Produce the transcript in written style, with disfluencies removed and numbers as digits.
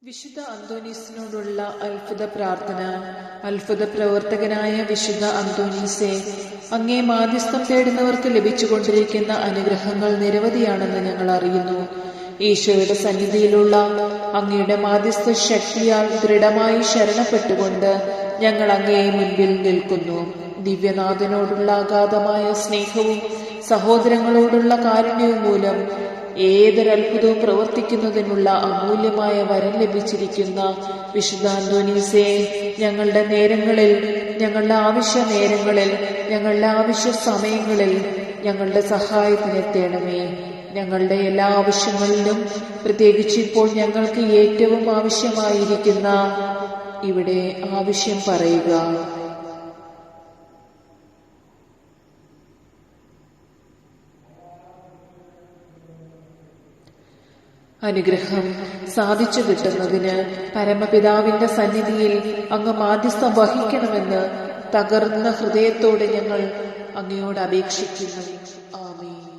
വിശുദ്ധ അന്തോനീസിനോടുള്ള അത്ഭുത പ്രാർത്ഥന. അത്ഭുത പ്രവർത്തകനായ വിശുദ്ധ അന്തോനീസെ, അങ്ങേ മാധ്യസ്ഥം തേടുന്നവർക്ക് ലഭിച്ചുകൊണ്ടിരിക്കുന്ന അനുഗ്രഹങ്ങൾ നിരവധിയാണെന്ന് ഞങ്ങൾ അറിയുന്നു. ഈശോയുടെ സന്നിധിയിലുള്ള അങ്ങയുടെ മാധ്യസ്ഥ ശക്തിയാൽ ദൃഢമായി ശരണപ്പെട്ടുകൊണ്ട് ഞങ്ങൾ അങ്ങേ മുൻപിൽ നിൽക്കുന്നു. ദിവ്യനാഥനോടുള്ള അഗാധമായ സ്നേഹവും സഹോദരങ്ങളോടുള്ള കാരുണ്യവും മൂലം ഏതൊരത്ഭുതവും പ്രവർത്തിക്കുന്നതിനുള്ള അമൂല്യമായ വരം ലഭിച്ചിരിക്കുന്ന വിശുദ്ധ അന്തോനീസെ, ഞങ്ങളുടെ നേരങ്ങളിൽ, ഞങ്ങളുടെ ആവശ്യ നേരങ്ങളിൽ, ഞങ്ങളുടെ ആവശ്യ സമയങ്ങളിൽ ഞങ്ങളുടെ സഹായത്തിനെത്തേണമേ. ഞങ്ങളുടെ എല്ലാ ആവശ്യങ്ങളിലും, പ്രത്യേകിച്ച് ഇപ്പോൾ ഞങ്ങൾക്ക് ഏറ്റവും ആവശ്യമായിരിക്കുന്ന ഇവിടെ ആവശ്യം പറയുക. അനുഗ്രഹം സാധിച്ചു കിട്ടുന്നതിന് പരമപിതാവിന്റെ സന്നിധിയിൽ അങ്ങ് മാധ്യസ്ഥം വഹിക്കണമെന്ന് തകർന്ന ഹൃദയത്തോടെ ഞങ്ങൾ അങ്ങയോട് അപേക്ഷിക്കുന്നു. ആമേൻ.